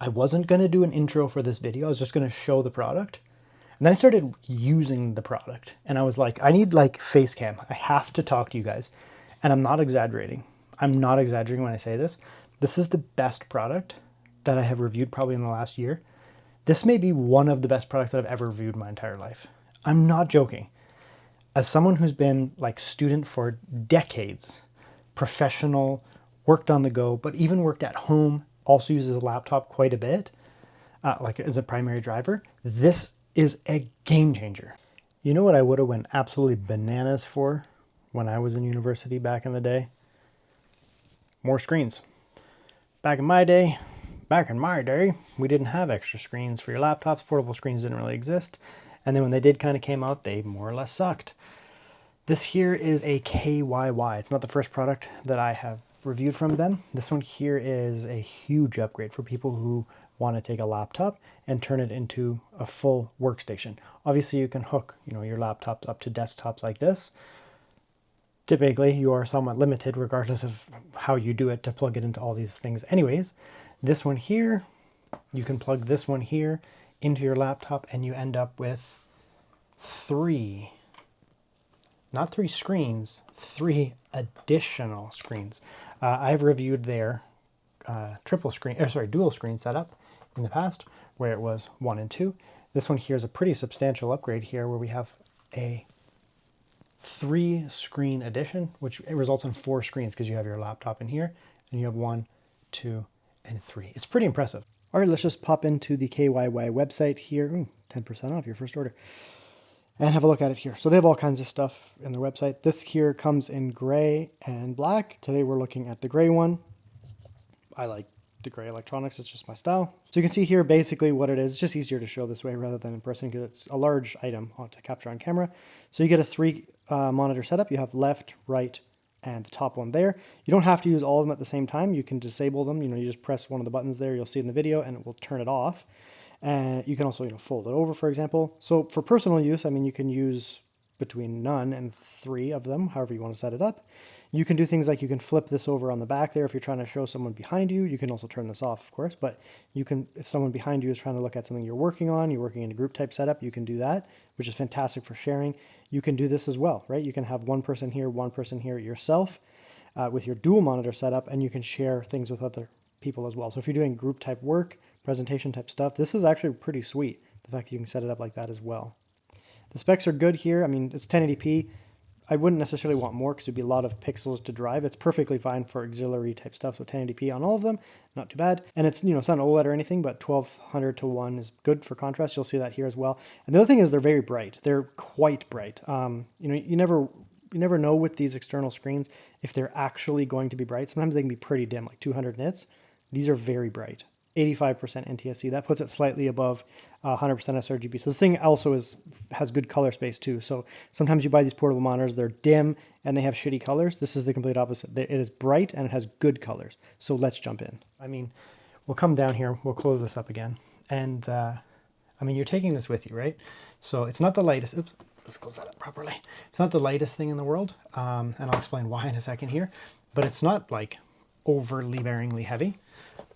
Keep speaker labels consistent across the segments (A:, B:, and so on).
A: I wasn't going to do an intro for this video. I was just going to show the product. And then I started using the product and I was like, I need like face cam. I have to talk to you guys. And I'm not exaggerating. I'm not exaggerating when I say this. This is the best product that I have reviewed probably in the last year. This may be one of the best products that I've ever reviewed in my entire life. I'm not joking. As someone who's been like student for decades, professional, worked on the go, but even worked at home, also uses a laptop quite a bit, like as a primary driver, this is a game changer. You know what I would have went absolutely bananas for when I was in university back in the day? More screens. Back in my day, we didn't have extra screens for your laptops. Portable screens didn't really exist. And then when they did kind of came out, they more or less sucked. This here is a KYY. It's not the first product that I have reviewed from them. This one here is a huge upgrade for people who want to take a laptop and turn it into a full workstation. Obviously you can hook, your laptops up to desktops like this. Typically you are somewhat limited regardless of how you do it to plug it into all these things. Anyways, this one here, you can plug this one here into your laptop and you end up with not three screens, 3 additional screens. I've reviewed their dual screen setup in the past where it was 1 and 2. This one here is a pretty substantial upgrade here where we have a 3 screen addition, which results in 4 screens because you have your laptop in here and you have 1, 2, and 3. It's pretty impressive. All right, let's just pop into the KYY website here. Ooh, 10% off your first order. And have a look at it here. So they have all kinds of stuff in their website. This here comes in gray and black. Today we're looking at the gray one. I like the gray electronics, it's just my style. So you can see here basically what it is. It's just easier to show this way rather than in person because it's a large item to capture on camera. So you get a 3 monitor setup. You have left, right, and the top one there. You don't have to use all of them at the same time. You can disable them. You just press one of the buttons there. You'll see in the video and it will turn it off. And you can also fold it over, for example. So for personal use, you can use between none and 3 of them, however you want to set it up. You can do things like you can flip this over on the back there if you're trying to show someone behind you. You can also turn this off, of course, but you can, if someone behind you is trying to look at something you're working on, you're working in a group type setup, you can do that, which is fantastic for sharing. You can do this as well, right? You can have one person here yourself with your dual monitor setup, and you can share things with other people as well. So if you're doing group type work, presentation type stuff, this is actually pretty sweet. The fact that you can set it up like that as well. The specs are good here. It's 1080p. I wouldn't necessarily want more because it'd be a lot of pixels to drive. It's perfectly fine for auxiliary type stuff. So 1080p on all of them, not too bad. And it's, it's not OLED or anything, but 1200 to 1 is good for contrast. You'll see that here as well. And the other thing is they're very bright. They're quite bright. You never know with these external screens if they're actually going to be bright. Sometimes they can be pretty dim, like 200 nits. These are very bright. 85% NTSC. That puts it slightly above 100% sRGB. So this thing also has good color space too. So sometimes you buy these portable monitors, they're dim and they have shitty colors. This is the complete opposite. It is bright and it has good colors. So let's jump in. We'll come down here, we'll close this up again. And you're taking this with you, right? So it's not the lightest, oops, let's close that up properly. It's not the lightest thing in the world. And I'll explain why in a second here, but it's not like overly bearingly heavy.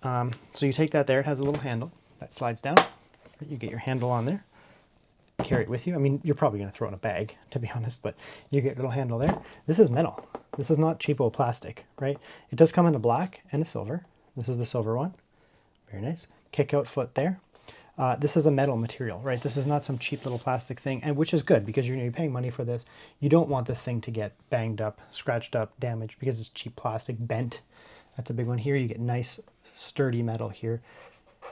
A: So you take that there, it has a little handle that slides down. You get your handle on there, carry it with you. You're probably going to throw it in a bag, to be honest, but you get a little handle there. This is metal. This is not cheapo plastic, right? It does come in a black and a silver. This is the silver one. Very nice. Kick out foot there. This is a metal material, right? This is not some cheap little plastic thing, and which is good because you're paying money for this. You don't want this thing to get banged up, scratched up, damaged because it's cheap plastic, bent. That's a big one here. You get nice sturdy metal here,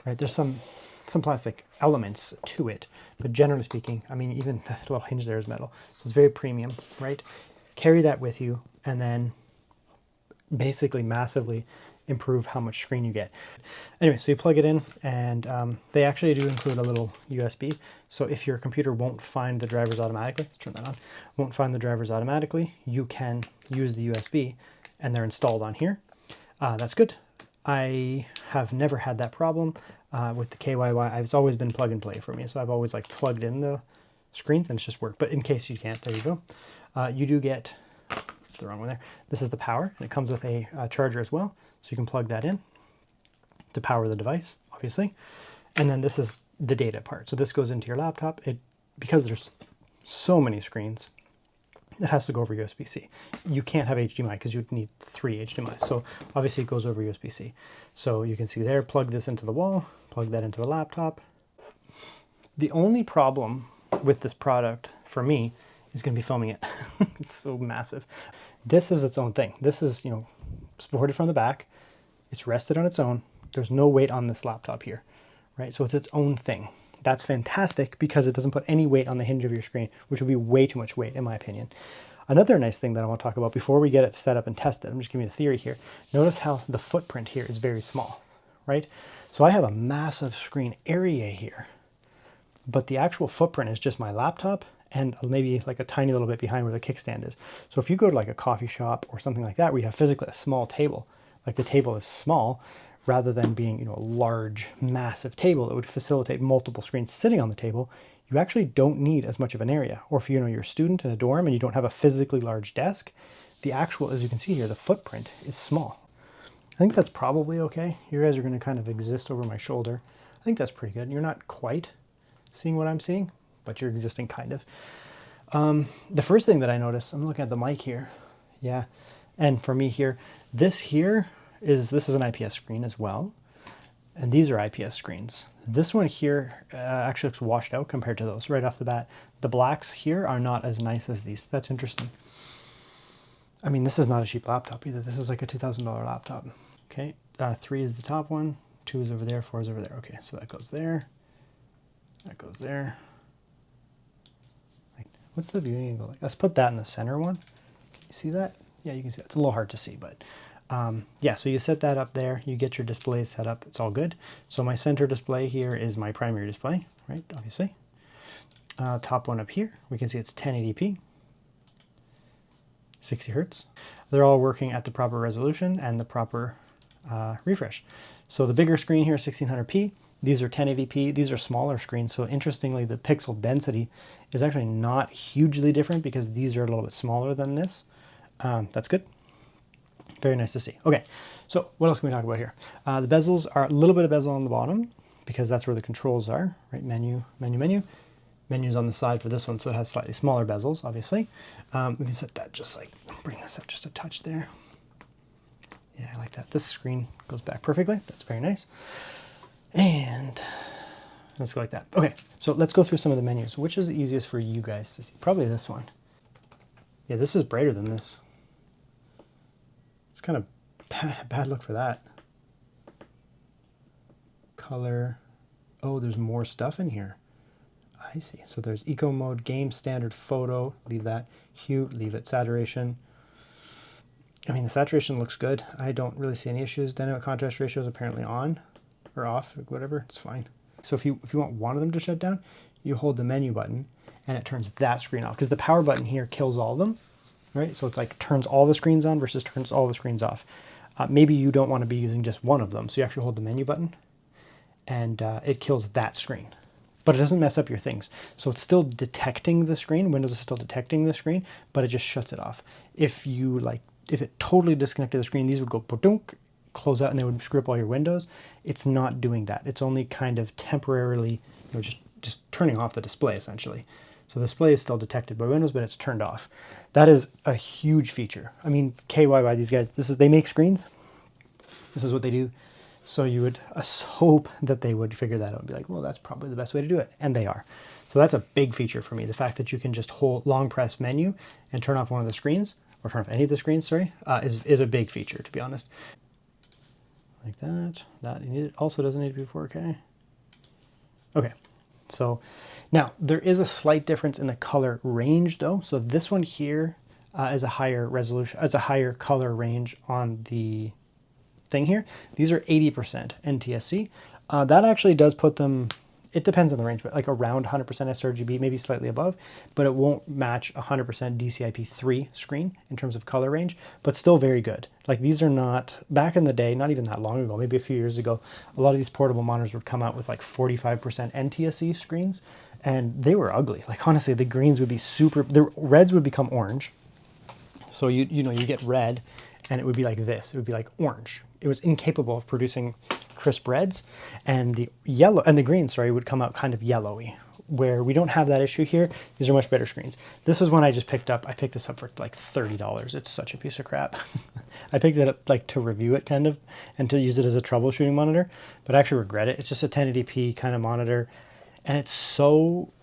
A: right? There's some plastic elements to it, but generally speaking, even the little hinge there is metal. So it's very premium, right? Carry that with you and then basically massively improve how much screen you get. Anyway, so you plug it in and they actually do include a little USB. So if your computer won't find the drivers automatically, turn that on, won't find the drivers automatically, you can use the USB and they're installed on here. That's good. I have never had that problem with the KYY. It's always been plug and play for me. So I've always plugged in the screens and it's just worked. But in case you can't, there you go. You do get, the wrong one there. This is the power and it comes with a charger as well. So you can plug that in to power the device. obviously. And then this is the data part. So this goes into your laptop. Because there's so many screens, it has to go over USB-C. You can't have HDMI because you'd need 3 HDMI. So obviously it goes over USB-C. So you can see there, plug this into the wall, plug that into the laptop. The only problem with this product for me is going to be filming it. It's so massive. This is its own thing. This is, you know, supported from the back. It's rested on its own. There's no weight on this laptop here, right? So it's its own thing. That's fantastic because it doesn't put any weight on the hinge of your screen, which would be way too much weight in my opinion. Another nice thing that I want to talk about before we get it set up and tested, I'm just giving you a theory here. Notice how the footprint here is very small, right? So I have a massive screen area here, but the actual footprint is just my laptop and maybe like a tiny little bit behind where the kickstand is. So if you go to like a coffee shop or something like that, where you have physically a small table, like the table is small, rather than being, you know, a large, massive table that would facilitate multiple screens sitting on the table, you actually don't need as much of an area. Or if, you know, you're a student in a dorm and you don't have a physically large desk, the actual, as you can see here, the footprint is small. I think that's probably okay. You guys are going to kind of exist over my shoulder. I think that's pretty good. You're not quite seeing what I'm seeing, but you're existing kind of. The first thing that I noticed, I'm looking at the mic here. Yeah. And for me here, this is an IPS screen as well. And these are IPS screens. This one here actually looks washed out compared to those right off the bat. The blacks here are not as nice as these. That's interesting. I mean, this is not a cheap laptop either. This is like a $2,000 laptop. Okay, 3 is the top one, 2 is over there, 4 is over there. Okay, so that goes there. That goes there. Like, what's the viewing angle like? Let's put that in the center one. Can you see that? Yeah, you can see that. It's a little hard to see, but yeah, so you set that up there, you get your display set up, it's all good. So my center display here is my primary display, right, obviously. Top one up here, we can see it's 1080p, 60 Hertz. They're all working at the proper resolution and the proper refresh. So the bigger screen here is 1600p, these are 1080p, these are smaller screens, so interestingly the pixel density is actually not hugely different because these are a little bit smaller than this. That's good. Very nice to see. Okay, so what else can we talk about here? The bezels are a little bit of bezel on the bottom because that's where the controls are, right? Menu, menu, menu. Menu's on the side for this one, so it has slightly smaller bezels, obviously. We can set that just like, bring this up just a touch there. Yeah, I like that. This screen goes back perfectly. That's very nice. And let's go like that. Okay, so let's go through some of the menus. Which is the easiest for you guys to see? Probably this one. Yeah, this is brighter than this. It's kind of bad look for that. Color. Oh, there's more stuff in here. I see. So there's eco mode, game, standard, photo. Leave that. Hue, leave it. Saturation. I mean, the saturation looks good. I don't really see any issues. Dynamic contrast ratio is apparently on or off, or whatever. It's fine. So if you want one of them to shut down, you hold the menu button and it turns that screen off because the power button here kills all of them. Right? So it's like turns all the screens on versus turns all the screens off. Maybe you don't want to be using just one of them. So you actually hold the menu button and it kills that screen. But it doesn't mess up your things. So it's still detecting the screen. Windows is still detecting the screen, but it just shuts it off. If it totally disconnected the screen, these would go ba-dunk, close out, and they would screw up all your windows. It's not doing that. It's only kind of temporarily, you know, just turning off the display essentially. So the display is still detected by Windows, but it's turned off. That is a huge feature. I mean, KYY, these guys, they make screens. This is what they do. So you would hope that they would figure that out and be like, well, that's probably the best way to do it. And they are. So that's a big feature for me. The fact that you can just long press menu and turn off one of the screens, or turn off any of the screens, sorry, is a big feature, to be honest. Like that. It also doesn't need to be 4K. Okay. So now there is a slight difference in the color range though. So this one here is a higher resolution, it's a higher color range on the thing here. These are 80% NTSC. That actually does put them, it depends on the range, but like around 100% sRGB, maybe slightly above, but it won't match 100% DCI-P3 screen in terms of color range, but still very good. Like these are not, back in the day, not even that long ago, maybe a few years ago, a lot of these portable monitors would come out with like 45% NTSC screens, and they were ugly. Like honestly, the greens would be the reds would become orange. So you get red, and it would be like this. It would be like orange. It was incapable of producing crisp reds, and the yellow and the green, sorry, would come out kind of yellowy. Where we don't have that issue here, these are much better screens. This is one I just picked up. I picked this up for like $30. It's such a piece of crap. I picked it up like to review it kind of and to use it as a troubleshooting monitor, but I actually regret it. It's just a 1080p kind of monitor, and it's so,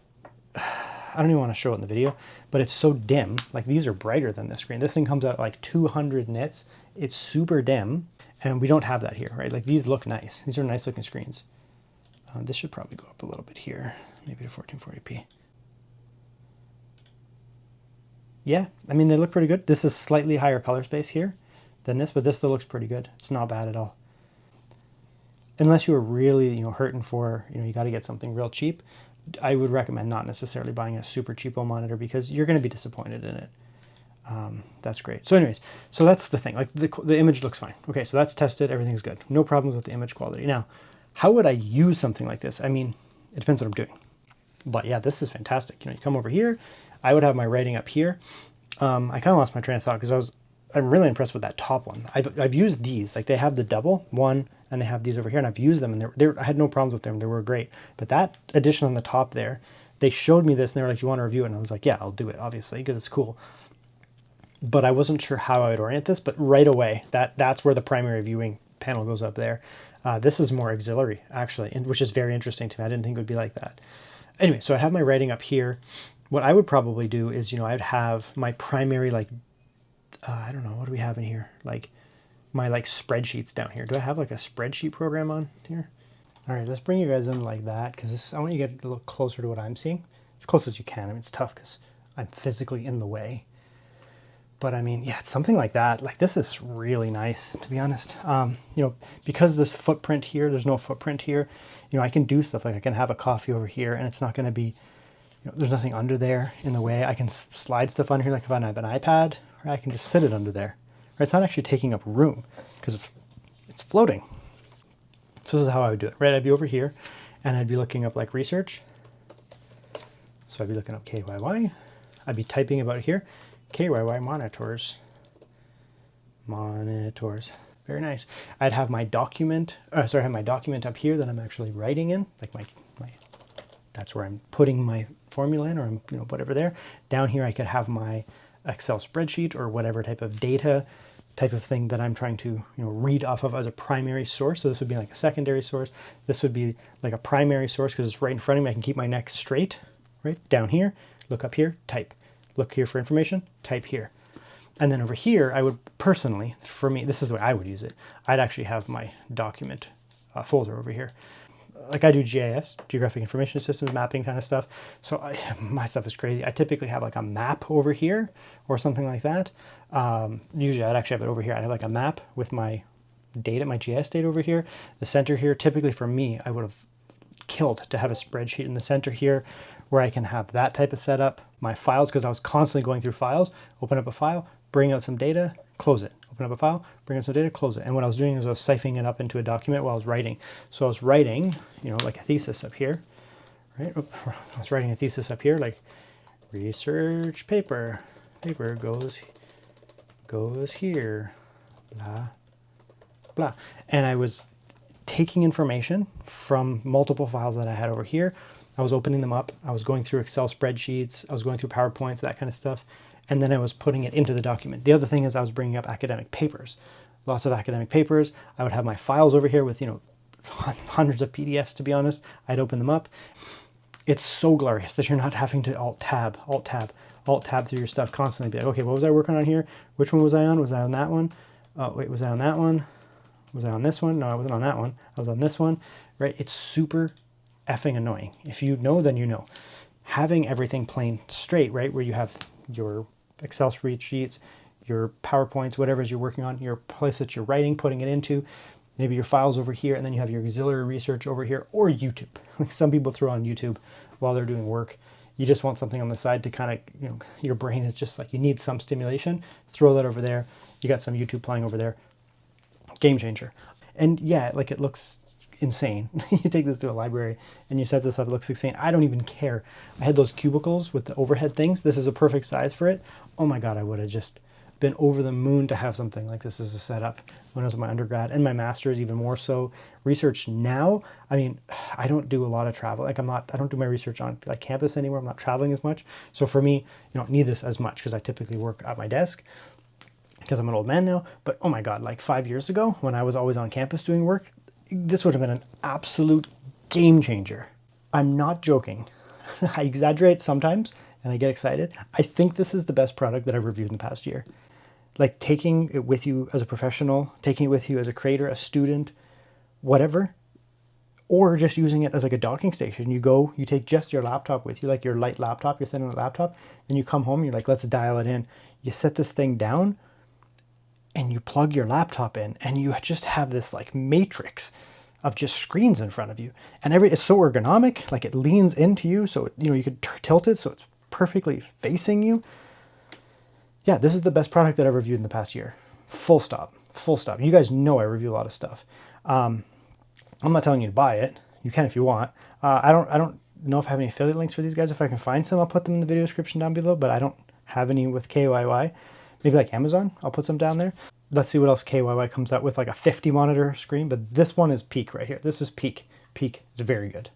A: I don't even want to show it in the video, but it's so dim. Like these are brighter than this screen. This thing comes out at like 200 nits. It's super dim, and we don't have that here, right? Like these look nice. These are nice looking screens. This should probably go up a little bit here. Maybe to 1440p. Yeah, I mean, they look pretty good. This is slightly higher color space here than this, but this still looks pretty good. It's not bad at all. Unless you are really, hurting for, you got to get something real cheap, I would recommend not necessarily buying a super cheapo monitor because you're going to be disappointed in it. That's great. So anyways, so that's the thing. Like the image looks fine. Okay, so that's tested. Everything's good. No problems with the image quality. Now, how would I use something like this? I mean, it depends what I'm doing. But yeah, this is fantastic. You come over here, I would have my writing up here. I kind of lost my train of thought because I'm really impressed with that top one. I've used these, like they have the double one and they have these over here, and I've used them, and I had no problems with them. They were great. But that addition on the top there, they showed me this and they were like, you want to review it? And I was like, yeah, I'll do it, obviously, because it's cool. But I wasn't sure how I would orient this, but right away, that's where the primary viewing panel goes up there. This is more auxiliary, actually, which is very interesting to me. I didn't think it would be like that. Anyway, so I have my writing up here. What I would probably do is, I'd have my primary, like, I don't know, what do we have in here? Like, my, like, spreadsheets down here. Do I have, like, a spreadsheet program on here? All right, let's bring you guys in like that, because I want you to get a little closer to what I'm seeing. As close as you can. I mean, it's tough because I'm physically in the way. But, I mean, yeah, it's something like that. Like, this is really nice, to be honest. Because this footprint here, there's no footprint here, I can do stuff like I can have a coffee over here and it's not going to be, there's nothing under there in the way. I can slide stuff under here, like if I have an iPad, or I can just sit it under there. Right? It's not actually taking up room because it's floating. So this is how I would do it, right? I'd be over here and I'd be looking up like research. So I'd be looking up KYY. I'd be typing about here, KYY monitors. Very nice. I'd have my document, have my document up here that I'm actually writing in, like my that's where I'm putting my formula in, or I'm, whatever there. Down here I could have my Excel spreadsheet or whatever type of data type of thing that I'm trying to, read off of as a primary source. So this would be like a secondary source. This would be like a primary source because it's right in front of me. I can keep my neck straight, right? Down here, look up here, type. Look here for information, type here. And then over here, I would personally, for me, this is the way I would use it. I'd actually have my document folder over here. Like I do GIS, Geographic Information Systems, mapping kind of stuff. So my stuff is crazy. I typically have like a map over here or something like that. Usually I'd actually have it over here. I'd have like a map with my data, my GIS data over here. The center here, typically for me, I would have killed to have a spreadsheet in the center here where I can have that type of setup. My files, because I was constantly going through files, open up a file, bring out some data, close it. Open up a file, bring out some data, close it. And what I was doing is I was siphoning it up into a document while I was writing. So I was writing, like a thesis up here, right? I was writing a thesis up here, like research paper goes here, blah, blah. And I was taking information from multiple files that I had over here. I was opening them up. I was going through Excel spreadsheets. I was going through PowerPoints, that kind of stuff. And then I was putting it into the document. The other thing is I was bringing up academic papers, lots of academic papers. I would have my files over here with, hundreds of PDFs, to be honest. I'd open them up. It's so glorious that you're not having to alt tab through your stuff constantly. Be like, okay, what was I working on here? Which one was I on? Was I on that one? Oh, wait, was I on that one? Was I on this one? No, I wasn't on that one. I was on this one, right? It's super effing annoying. If you know, then you know. Having everything plain straight, right? Where you have your Excel spreadsheets, your PowerPoints, whatever it is you're working on, your place that you're writing, putting it into, maybe your files over here, and then you have your auxiliary research over here, or YouTube. Some people throw on YouTube while they're doing work. You just want something on the side to kind of, your brain is just like, you need some stimulation, throw that over there. You got some YouTube playing over there. Game changer. And yeah, like it looks insane. You take this to a library and you set this up, it looks insane. I don't even care. I had those cubicles with the overhead things. This is a perfect size for it. Oh my God, I would have just been over the moon to have something like this as a setup when I was in my undergrad and my master's even more so. Research now, I mean, I don't do a lot of travel. Like I don't do my research on like campus anymore. I'm not traveling as much. So for me, you don't need this as much because I typically work at my desk because I'm an old man now. But oh my God, like 5 years ago when I was always on campus doing work, this would have been an absolute game changer. I'm not joking. I exaggerate sometimes and I get excited. I think this is the best product that I've reviewed in the past year. Like taking it with you as a professional, taking it with you as a creator, a student, whatever, or just using it as like a docking station. You go, you take just your laptop with you, like your light laptop, your thin laptop, and you come home, you're like, let's dial it in. You set this thing down and you plug your laptop in and you just have this like matrix of just screens in front of you. And it's so ergonomic, like it leans into you. So, you could tilt it so it's perfectly facing you. Yeah, this is the best product that I've reviewed in the past year. Full stop. Full stop. You guys know I review a lot of stuff. I'm not telling you to buy it. You can if you want. I don't know if I have any affiliate links for these guys. If I can find some, I'll put them in the video description down below, but I don't have any with KYY. Maybe like Amazon, I'll put some down there. Let's see what else KYY comes out with, like a 50 monitor screen, but this one is peak right here. This is peak. Peak is very good.